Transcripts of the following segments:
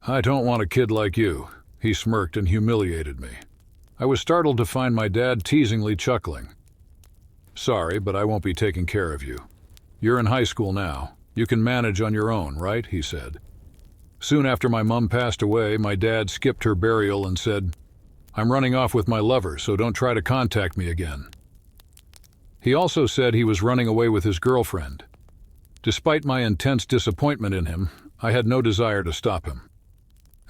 "I don't want a kid like you." He smirked and humiliated me. I was startled to find my dad teasingly chuckling. "Sorry, but I won't be taking care of you. You're in high school now. You can manage on your own, right?" he said. Soon after my mom passed away, my dad skipped her burial and said, "I'm running off with my lover, so don't try to contact me again." He also said he was running away with his girlfriend. Despite my intense disappointment in him, I had no desire to stop him.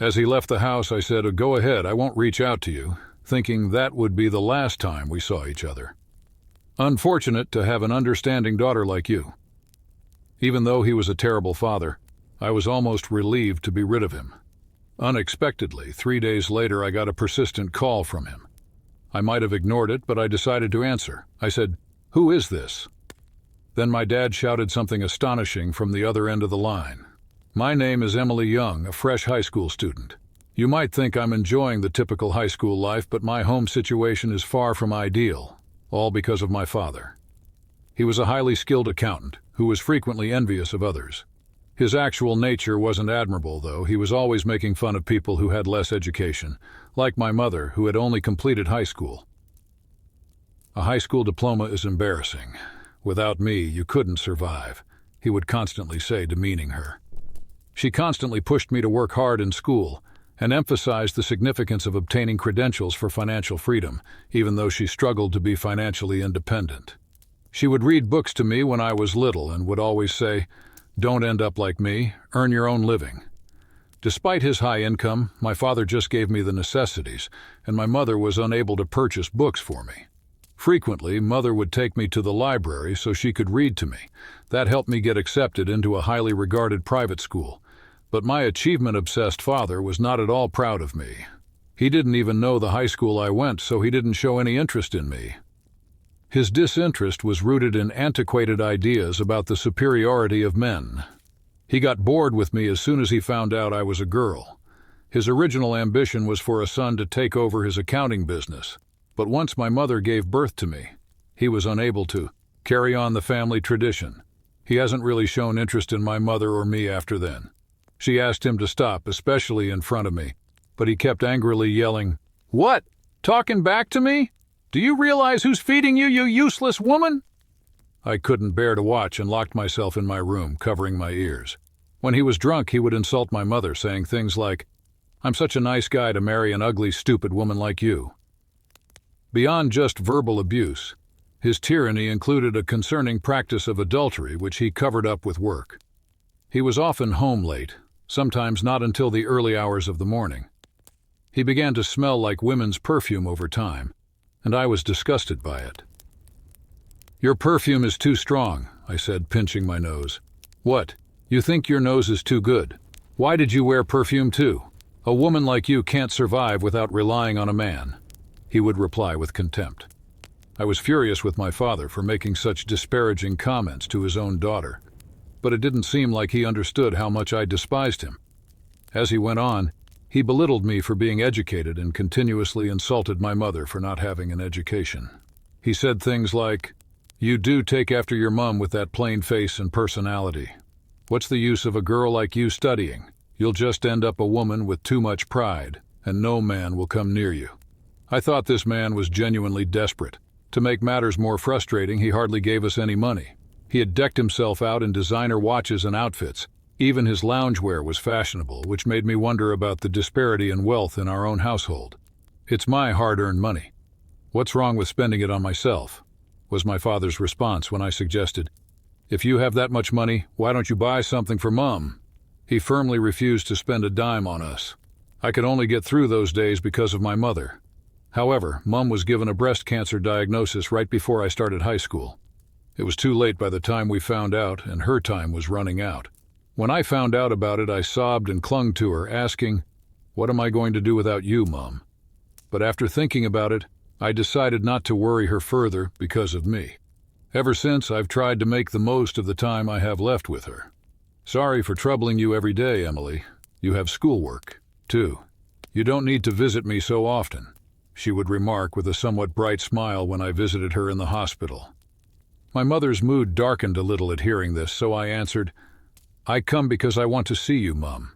As he left the house, I said, "Go ahead, I won't reach out to you," thinking that would be the last time we saw each other. Unfortunate to have an understanding daughter like you. Even though he was a terrible father, I was almost relieved to be rid of him. Unexpectedly, 3 days later, I got a persistent call from him. I might have ignored it, but I decided to answer. I said, "Who is this?" Then my dad shouted something astonishing from the other end of the line. "My name is Emily Young, a fresh high school student. You might think I'm enjoying the typical high school life, but my home situation is far from ideal, all because of my father." He was a highly skilled accountant who was frequently envious of others. His actual nature wasn't admirable, though. He was always making fun of people who had less education, like my mother, who had only completed high school. "A high school diploma is embarrassing. Without me, you couldn't survive," he would constantly say, demeaning her. She constantly pushed me to work hard in school and emphasized the significance of obtaining credentials for financial freedom, even though she struggled to be financially independent. She would read books to me when I was little and would always say, "Don't end up like me, earn your own living." Despite his high income, my father just gave me the necessities, and my mother was unable to purchase books for me. Frequently, Mother would take me to the library so she could read to me. That helped me get accepted into a highly regarded private school. But my achievement-obsessed father was not at all proud of me. He didn't even know the high school I went, so he didn't show any interest in me. His disinterest was rooted in antiquated ideas about the superiority of men. He got bored with me as soon as he found out I was a girl. His original ambition was for a son to take over his accounting business. But once my mother gave birth to me, he was unable to carry on the family tradition. He hasn't really shown interest in my mother or me after then. She asked him to stop, especially in front of me, but he kept angrily yelling, "What? Talking back to me? Do you realize who's feeding you, you useless woman?" I couldn't bear to watch and locked myself in my room, covering my ears. When he was drunk, he would insult my mother, saying things like, "I'm such a nice guy to marry an ugly, stupid woman like you." Beyond just verbal abuse, his tyranny included a concerning practice of adultery which he covered up with work. He was often home late, sometimes not until the early hours of the morning. He began to smell like women's perfume over time, and I was disgusted by it. "Your perfume is too strong," I said, pinching my nose. "What? You think your nose is too good? Why did you wear perfume too? A woman like you can't survive without relying on a man," he would reply with contempt. I was furious with my father for making such disparaging comments to his own daughter, but it didn't seem like he understood how much I despised him. As he went on, he belittled me for being educated and continuously insulted my mother for not having an education. He said things like, "You do take after your mom with that plain face and personality. What's the use of a girl like you studying? You'll just end up a woman with too much pride, and no man will come near you." I thought this man was genuinely desperate. To make matters more frustrating, he hardly gave us any money. He had decked himself out in designer watches and outfits. Even his loungewear was fashionable, which made me wonder about the disparity in wealth in our own household. "It's my hard-earned money. What's wrong with spending it on myself?" was my father's response when I suggested, "If you have that much money, why don't you buy something for Mom?" He firmly refused to spend a dime on us. I could only get through those days because of my mother. However, Mom was given a breast cancer diagnosis right before I started high school. It was too late by the time we found out, and her time was running out. When I found out about it, I sobbed and clung to her, asking, "What am I going to do without you, Mom?" But after thinking about it, I decided not to worry her further because of me. Ever since, I've tried to make the most of the time I have left with her. "Sorry for troubling you every day, Emily. You have schoolwork, too. You don't need to visit me so often," she would remark with a somewhat bright smile when I visited her in the hospital. My mother's mood darkened a little at hearing this, so I answered, "I come because I want to see you, Mom.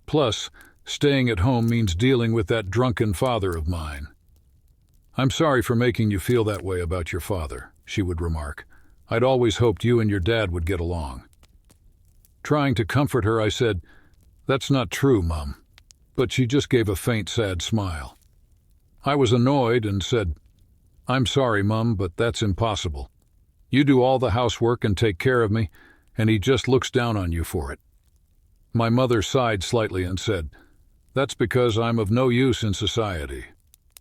Plus, Staying at home means dealing with that drunken father of mine. I'm sorry for making you feel that way about your father, she would remark. I'd always hoped you and your dad would get along. Trying to comfort her, I said, That's not true, Mum. But she just gave a faint, sad smile. I was annoyed and said, I'm sorry, Mum, but that's impossible. You do all the housework and take care of me, and he just looks down on you for it. My mother sighed slightly and said, That's because I'm of no use in society.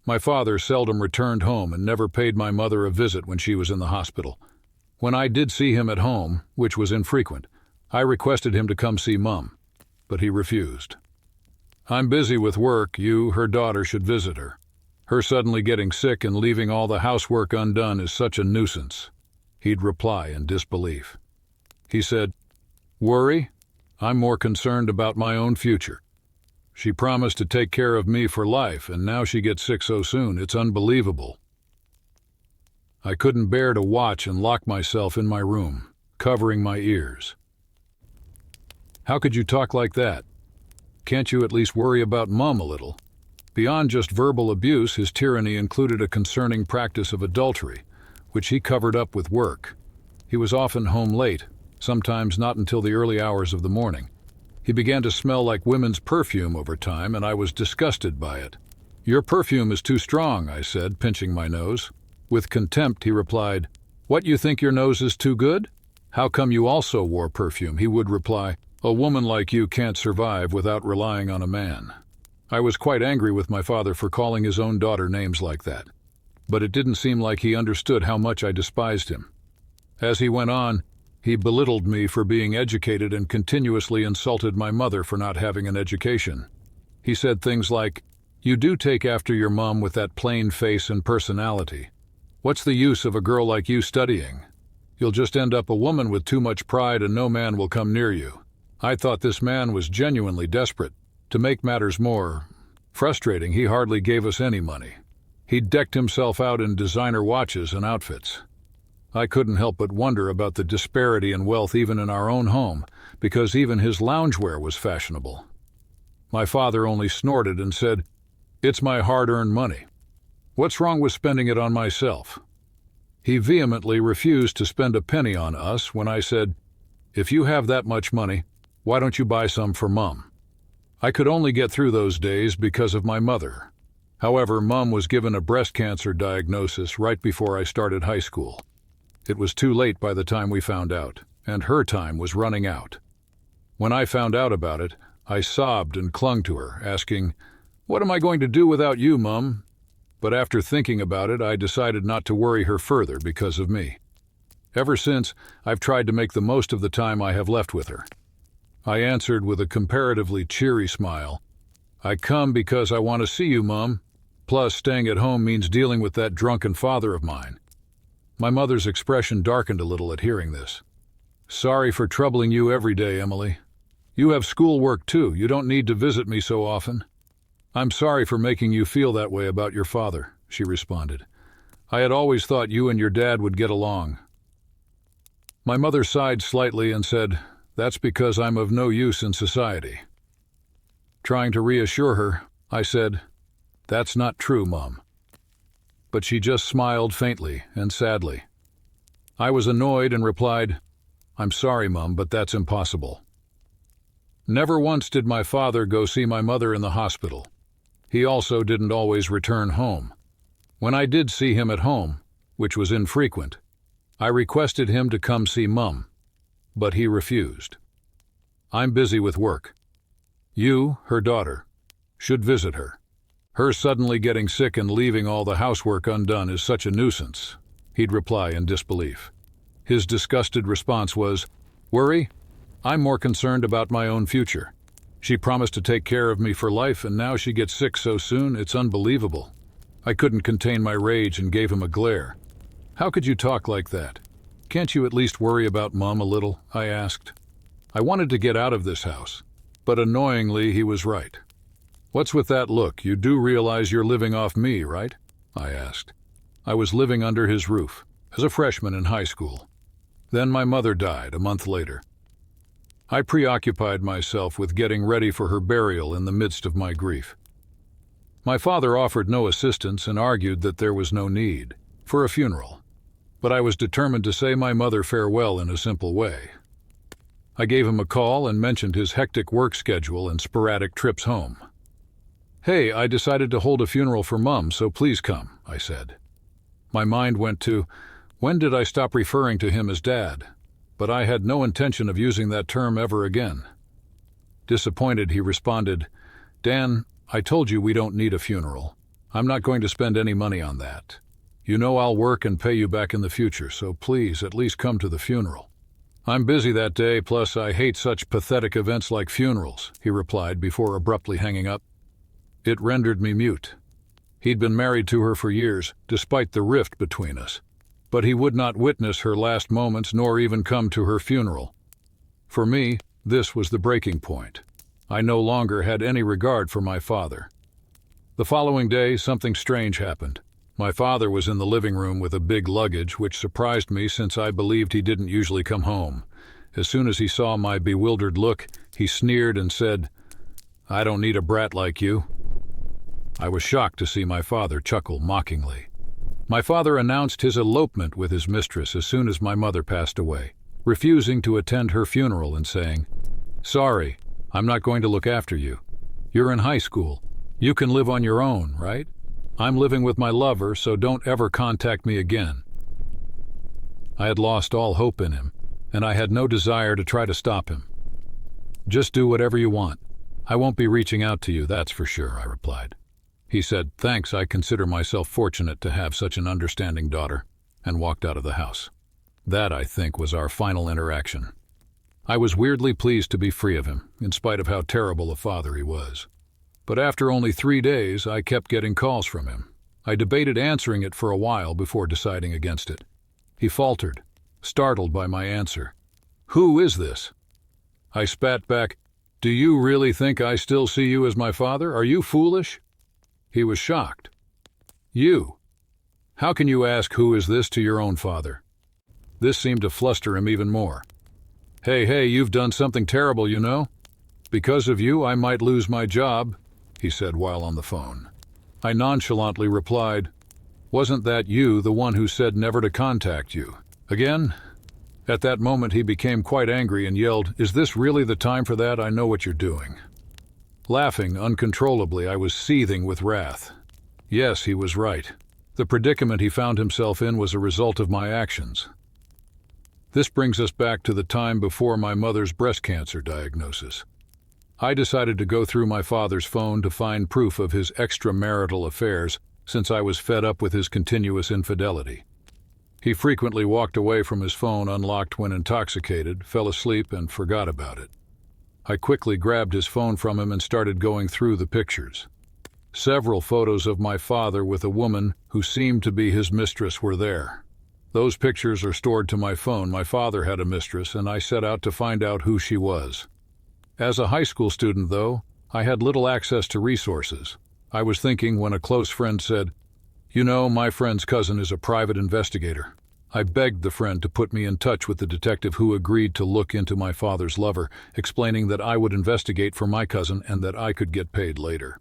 My father seldom returned home and never paid my mother a visit when she was in the hospital. When I did see him at home, which was infrequent, I requested him to come see Mum, but he refused. I'm busy with work. You, her daughter, should visit her. Her suddenly getting sick and leaving all the housework undone is such a nuisance. He'd reply in disbelief. He said, Worry? I'm more concerned about my own future. She promised to take care of me for life, and now she gets sick so soon. It's unbelievable. I couldn't bear to watch and locked myself in my room, covering my ears. How could you talk like that? Can't you at least worry about Mum a little? Beyond just verbal abuse, his tyranny included a concerning practice of adultery, which he covered up with work. He was often home late, sometimes not until the early hours of the morning. He began to smell like women's perfume over time, and I was disgusted by it. Your perfume is too strong, I said, pinching my nose. With contempt, he replied, What, you think your nose is too good? How come you also wore perfume? He would reply, A woman like you can't survive without relying on a man. I was quite angry with my father for calling his own daughter names like that, but it didn't seem like he understood how much I despised him. As he went on, he belittled me for being educated and continuously insulted my mother for not having an education. He said things like, You do take after your mom with that plain face and personality. What's the use of a girl like you studying? You'll just end up a woman with too much pride and no man will come near you. I thought this man was genuinely desperate. To make matters more frustrating, he hardly gave us any money. He decked himself out in designer watches and outfits. I couldn't help but wonder about the disparity in wealth even in our own home, because even his loungewear was fashionable. My father only snorted and said, It's my hard-earned money. What's wrong with spending it on myself? He vehemently refused to spend a penny on us when I said, If you have that much money, why don't you buy some for Mum? I could only get through those days because of my mother. However, Mum was given a breast cancer diagnosis right before I started high school. It was too late by the time we found out, and her time was running out. When I found out about it, I sobbed and clung to her, asking, What am I going to do without you, Mum? But after thinking about it, I decided not to worry her further because of me. Ever since, I've tried to make the most of the time I have left with her. I answered with a comparatively cheery smile, I come because I want to see you, Mum. Plus, staying at home means dealing with that drunken father of mine. My mother's expression darkened a little at hearing this. Sorry for troubling you every day, Emily. You have schoolwork too. You don't need to visit me so often. I'm sorry for making you feel that way about your father, she responded. I had always thought you and your dad would get along. My mother sighed slightly and said, That's because I'm of no use in society. Trying to reassure her, I said, That's not true, Mum. But she just smiled faintly and sadly. I was annoyed and replied, I'm sorry, Mum, but that's impossible. Never once did my father go see my mother in the hospital. He also didn't always return home. When I did see him at home, which was infrequent, I requested him to come see Mum, but he refused. I'm busy with work. You, her daughter, should visit her. Her suddenly getting sick and leaving all the housework undone is such a nuisance, he'd reply in disbelief. His disgusted response was, Worry? I'm more concerned about my own future. She promised to take care of me for life, and now she gets sick so soon, it's unbelievable. I couldn't contain my rage and gave him a glare. How could you talk like that? Can't you at least worry about Mum a little? I asked. I wanted to get out of this house, but annoyingly he was right. What's with that look? You do realize you're living off me, right? I asked. I was living under his roof, as a freshman in high school. Then my mother died a month later. I preoccupied myself with getting ready for her burial in the midst of my grief. My father offered no assistance and argued that there was no need for a funeral, but I was determined to say my mother farewell in a simple way. I gave him a call and mentioned his hectic work schedule and sporadic trips home. "Hey, I decided to hold a funeral for Mum, so please come," I said. My mind went to, when did I stop referring to him as Dad? But I had no intention of using that term ever again. Disappointed, he responded, "Dan, I told you we don't need a funeral. I'm not going to spend any money on that. You know I'll work and pay you back in the future, so please at least come to the funeral." "I'm busy that day, plus I hate such pathetic events like funerals," he replied before abruptly hanging up. It rendered me mute. He'd been married to her for years, despite the rift between us, but he would not witness her last moments nor even come to her funeral. For me, this was the breaking point. I no longer had any regard for my father. The following day, something strange happened. My father was in the living room with a big luggage, which surprised me since I believed he didn't usually come home. As soon as he saw my bewildered look, he sneered and said, "I don't need a brat like you." I was shocked to see my father chuckle mockingly. My father announced his elopement with his mistress as soon as my mother passed away, refusing to attend her funeral and saying, "Sorry, I'm not going to look after you. You're in high school. You can live on your own, right? I'm living with my lover, so don't ever contact me again." I had lost all hope in him, and I had no desire to try to stop him. "Just do whatever you want. I won't be reaching out to you, that's for sure," I replied. He said, "Thanks, I consider myself fortunate to have such an understanding daughter," and walked out of the house. That, I think, was our final interaction. I was weirdly pleased to be free of him, in spite of how terrible a father he was. But after only 3 days, I kept getting calls from him. I debated answering it for a while before deciding against it. He faltered, startled by my answer. "Who is this?" I spat back, "Do you really think I still see you as my father? Are you foolish?" He was shocked. "You? How can you ask who is this to your own father?" This seemed to fluster him even more. Hey, you've done something terrible, you know? Because of you, I might lose my job," he said while on the phone. I nonchalantly replied, "Wasn't that you, the one who said never to contact you? Again?" At that moment he became quite angry and yelled, "Is this really the time for that? I know what you're doing." Laughing uncontrollably, I was seething with wrath. Yes, he was right. The predicament he found himself in was a result of my actions. This brings us back to the time before my mother's breast cancer diagnosis. I decided to go through my father's phone to find proof of his extramarital affairs, since I was fed up with his continuous infidelity. He frequently walked away from his phone unlocked when intoxicated, fell asleep, and forgot about it. I quickly grabbed his phone from him and started going through the pictures. Several photos of my father with a woman who seemed to be his mistress were there. Those pictures are stored to my phone. My father had a mistress, and I set out to find out who she was. As a high school student, though, I had little access to resources. I was thinking when a close friend said, "You know, my friend's cousin is a private investigator." I begged the friend to put me in touch with the detective who agreed to look into my father's lover, explaining that I would investigate for my cousin and that I could get paid later.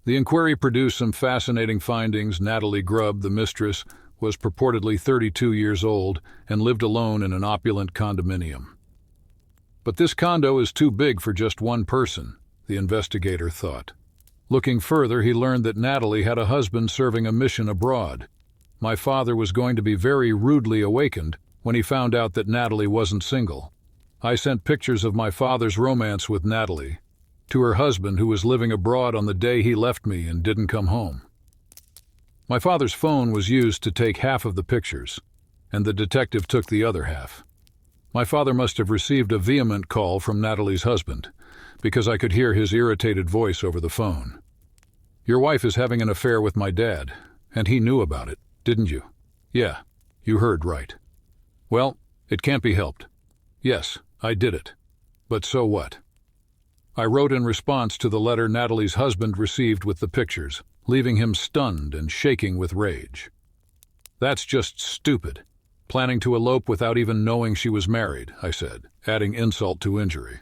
The inquiry produced some fascinating findings. Natalie Grubb, the mistress, was purportedly 32 years old and lived alone in an opulent condominium. But this condo is too big for just one person, the investigator thought. Looking further, he learned that Natalie had a husband serving a mission abroad. My father was going to be very rudely awakened when he found out that Natalie wasn't single. I sent pictures of my father's romance with Natalie to her husband, who was living abroad on the day he left me and didn't come home. My father's phone was used to take half of the pictures, and the detective took the other half. My father must have received a vehement call from Natalie's husband, because I could hear his irritated voice over the phone. "Your wife is having an affair with my dad, and he knew about it, didn't you?" "Yeah, you heard right." "Well, it can't be helped." "Yes, I did it. But so what?" I wrote in response to the letter Natalie's husband received with the pictures, leaving him stunned and shaking with rage. "That's just stupid. Planning to elope without even knowing she was married," I said, adding insult to injury.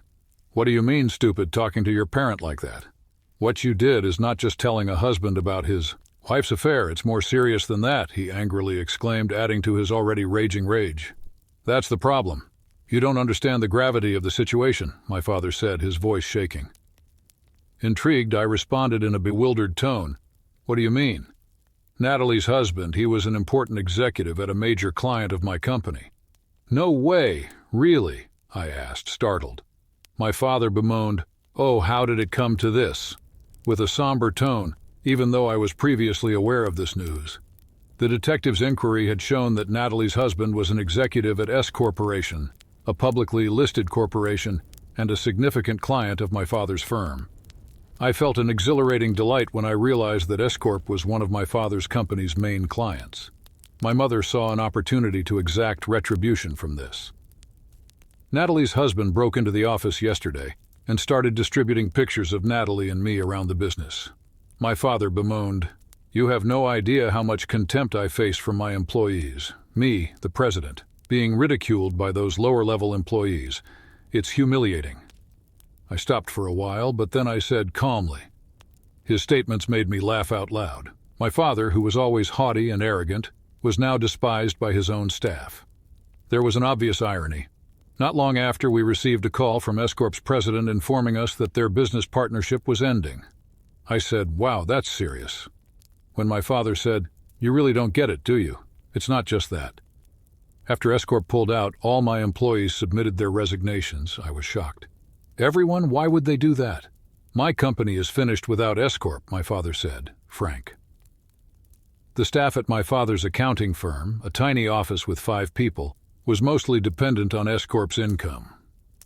What do you mean, stupid, talking to your parent like that? What you did is not just telling a husband about his wife's affair, it's more serious than that, he angrily exclaimed, adding to his already raging rage. That's the problem. You don't understand the gravity of the situation, my father said, his voice shaking. Intrigued, I responded in a bewildered tone. What do you mean? Natalie's husband, he was an important executive at a major client of my company. No way, really? I asked, startled. My father bemoaned, "Oh, how did it come to this?" with a somber tone, even though I was previously aware of this news. The detective's inquiry had shown that Natalie's husband was an executive at S Corporation, a publicly listed corporation, and a significant client of my father's firm. I felt an exhilarating delight when I realized that S Corp was one of my father's company's main clients. My mother saw an opportunity to exact retribution from this. Natalie's husband broke into the office yesterday and started distributing pictures of Natalie and me around the business. My father bemoaned, "You have no idea how much contempt I face from my employees. Me, the president, being ridiculed by those lower-level employees. It's humiliating." I stopped for a while, but then I said calmly. His statements made me laugh out loud. My father, who was always haughty and arrogant, was now despised by his own staff. There was an obvious irony. Not long after, we received a call from S Corp's president informing us that their business partnership was ending. I said, "Wow, that's serious." When my father said, "You really don't get it, do you? It's not just that." After S Corp pulled out, all my employees submitted their resignations. I was shocked. "Everyone? Why would they do that?" "My company is finished without S Corp," my father said, frank. The staff at my father's accounting firm, a tiny office with 5 people, was mostly dependent on S Corp's income.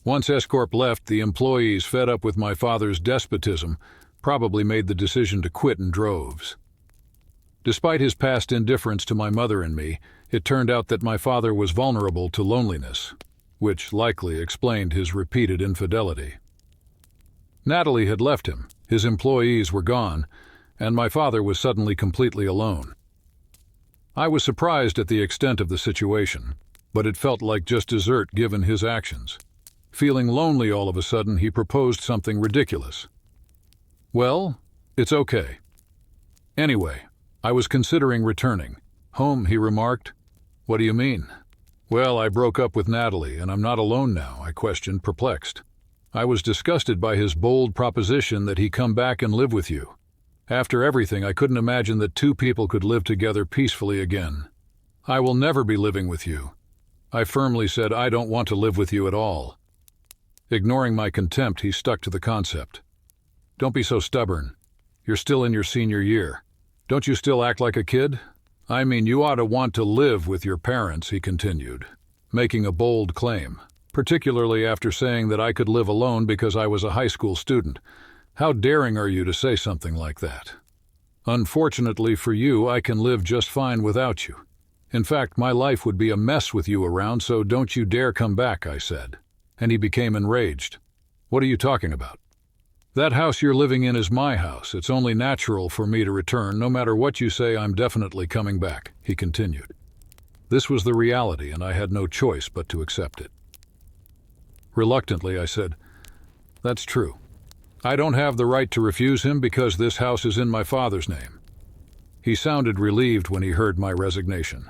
Once S Corp left, the employees, fed up with my father's despotism, probably made the decision to quit in droves. Despite his past indifference to my mother and me, it turned out that my father was vulnerable to loneliness, which likely explained his repeated infidelity. Natalie had left him, his employees were gone, and my father was suddenly completely alone. I was surprised at the extent of the situation, but it felt like just dessert given his actions. Feeling lonely all of a sudden, he proposed something ridiculous. "Well, it's okay. Anyway, I was considering returning. Home," he remarked. "What do you mean?" "Well, I broke up with Natalie, and I'm not alone now," I questioned, perplexed. I was disgusted by his bold proposition that he come back and live with you. After everything, I couldn't imagine that 2 people could live together peacefully again. "I will never be living with you." I firmly said, "I don't want to live with you at all." Ignoring my contempt, he stuck to the concept. "Don't be so stubborn. You're still in your senior year. Don't you still act like a kid? I mean, you ought to want to live with your parents," he continued, making a bold claim, particularly after saying that I could live alone because I was a high school student. How daring are you to say something like that? "Unfortunately for you, I can live just fine without you. In fact, my life would be a mess with you around, so don't you dare come back," I said. And he became enraged. "What are you talking about? That house you're living in is my house. It's only natural for me to return. No matter what you say, I'm definitely coming back," he continued. This was the reality, and I had no choice but to accept it. Reluctantly, I said, "That's true. I don't have the right to refuse him because this house is in my father's name." He sounded relieved when he heard my resignation.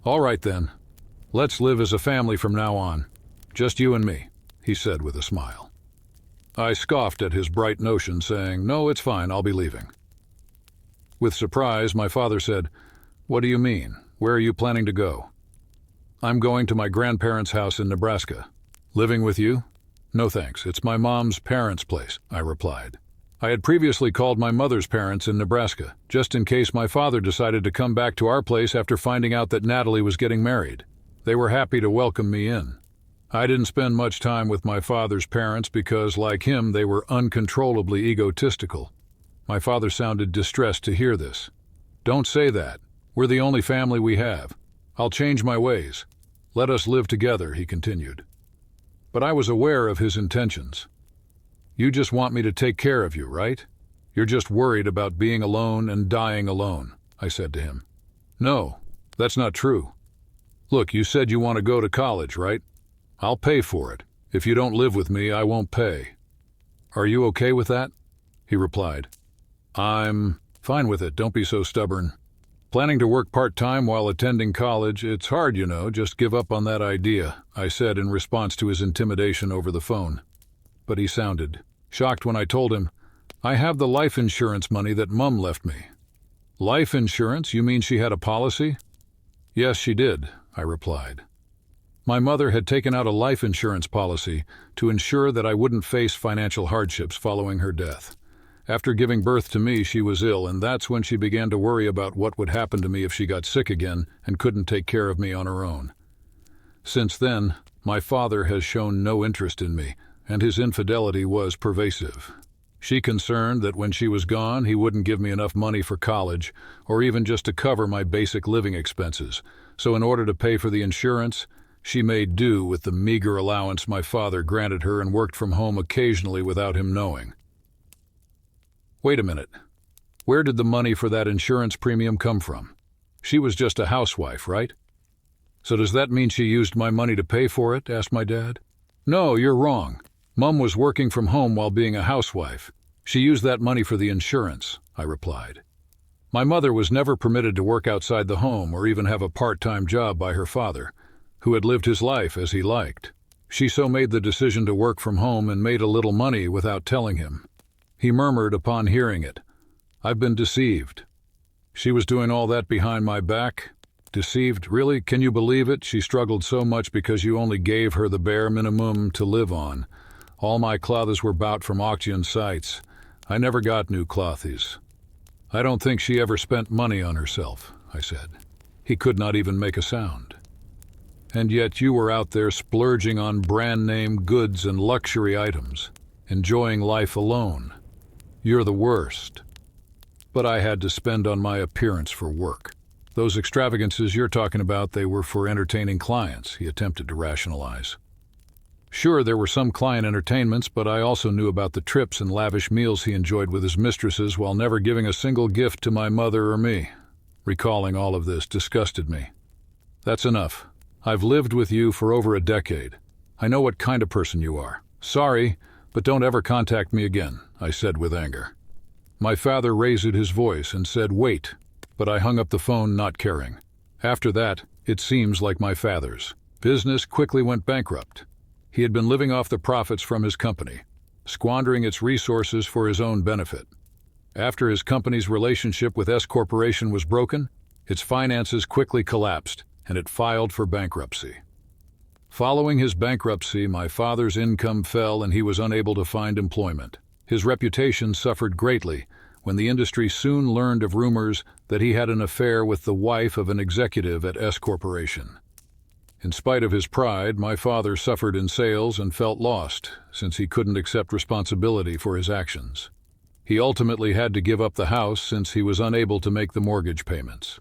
"All right then. Let's live as a family from now on. Just you and me," he said with a smile. I scoffed at his bright notion, saying, "No, it's fine, I'll be leaving." With surprise, my father said, "What do you mean? Where are you planning to go?" "I'm going to my grandparents' house in Nebraska." "Living with you?" "No thanks, it's my mom's parents' place," I replied. I had previously called my mother's parents in Nebraska, just in case my father decided to come back to our place after finding out that Natalie was getting married. They were happy to welcome me in. I didn't spend much time with my father's parents because, like him, they were uncontrollably egotistical. My father sounded distressed to hear this. "Don't say that. We're the only family we have. I'll change my ways. Let us live together," he continued. But I was aware of his intentions. "You just want me to take care of you, right? You're just worried about being alone and dying alone," I said to him. "No, that's not true. Look, you said you want to go to college, right? I'll pay for it. If you don't live with me, I won't pay. Are you okay with that? He replied. I'm fine with it, don't be so stubborn. Planning to work part-time while attending college, it's hard, just give up on that idea, I said in response to his intimidation over the phone. But he sounded shocked when I told him, I have the life insurance money that Mum left me. Life insurance? You mean she had a policy? Yes, she did, I replied. My mother had taken out a life insurance policy to ensure that I wouldn't face financial hardships following her death. After giving birth to me, she was ill, and that's when she began to worry about what would happen to me if she got sick again and couldn't take care of me on her own. Since then, my father has shown no interest in me, and his infidelity was pervasive. She concerned that when she was gone, he wouldn't give me enough money for college, or even just to cover my basic living expenses. So in order to pay for the insurance, she made do with the meager allowance my father granted her and worked from home occasionally without him knowing. Wait a minute. Where did the money for that insurance premium come from? She was just a housewife, right? So does that mean she used my money to pay for it? Asked my dad. No, you're wrong. Mum was working from home while being a housewife. She used that money for the insurance, I replied. My mother was never permitted to work outside the home or even have a part-time job by her father, who had lived his life as he liked. She so made the decision to work from home and made a little money without telling him. He murmured upon hearing it, I've been deceived. She was doing all that behind my back? Deceived? Really? Can you believe it? She struggled so much because you only gave her the bare minimum to live on. All my clothes were bought from auction sites. I never got new clothes. I don't think she ever spent money on herself, I said. He could not even make a sound. And yet you were out there splurging on brand-name goods and luxury items, enjoying life alone. You're the worst. But I had to spend on my appearance for work. Those extravagances you're talking about, they were for entertaining clients, he attempted to rationalize. Sure, there were some client entertainments, but I also knew about the trips and lavish meals he enjoyed with his mistresses while never giving a single gift to my mother or me. Recalling all of this disgusted me. That's enough. I've lived with you for over a decade. I know what kind of person you are. Sorry, but don't ever contact me again, I said with anger. My father raised his voice and said, wait, but I hung up the phone not caring. After that, it seems like my father's business quickly went bankrupt. He had been living off the profits from his company, squandering its resources for his own benefit. After his company's relationship with S Corporation was broken, its finances quickly collapsed, and it filed for bankruptcy. Following his bankruptcy, my father's income fell and he was unable to find employment. His reputation suffered greatly when the industry soon learned of rumors that he had an affair with the wife of an executive at S Corporation. In spite of his pride, my father suffered in sales and felt lost, since he couldn't accept responsibility for his actions. He ultimately had to give up the house since he was unable to make the mortgage payments.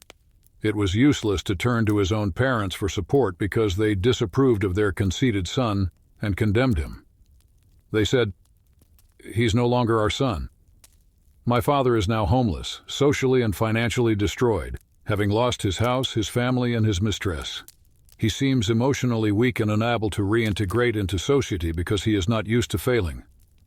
It was useless to turn to his own parents for support because they disapproved of their conceited son and condemned him. They said, "He's no longer our son." My father is now homeless, socially and financially destroyed, having lost his house, his family, and his mistress. He seems emotionally weak and unable to reintegrate into society because he is not used to failing.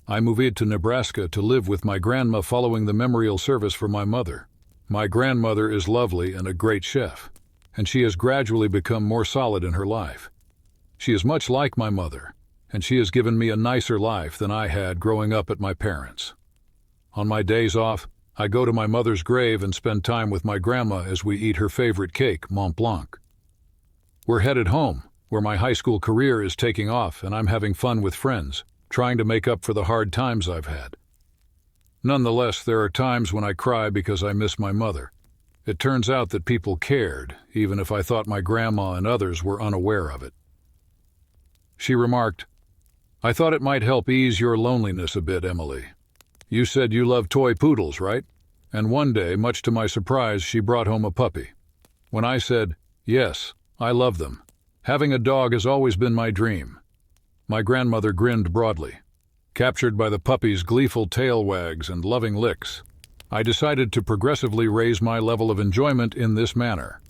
I moved to Nebraska to live with my grandma following the memorial service for my mother. My grandmother is lovely and a great chef, and she has gradually become more solid in her life. She is much like my mother, and she has given me a nicer life than I had growing up at my parents'. On my days off, I go to my mother's grave and spend time with my grandma as we eat her favorite cake, Mont Blanc. We're headed home, where my high school career is taking off and I'm having fun with friends, trying to make up for the hard times I've had. Nonetheless, there are times when I cry because I miss my mother. It turns out that people cared, even if I thought my grandma and others were unaware of it. She remarked, "I thought it might help ease your loneliness a bit, Emily. You said you love toy poodles, right?" And one day, much to my surprise, she brought home a puppy. When I said, "Yes, I love them. Having a dog has always been my dream," my grandmother grinned broadly. Captured by the puppy's gleeful tail wags and loving licks, I decided to progressively raise my level of enjoyment in this manner.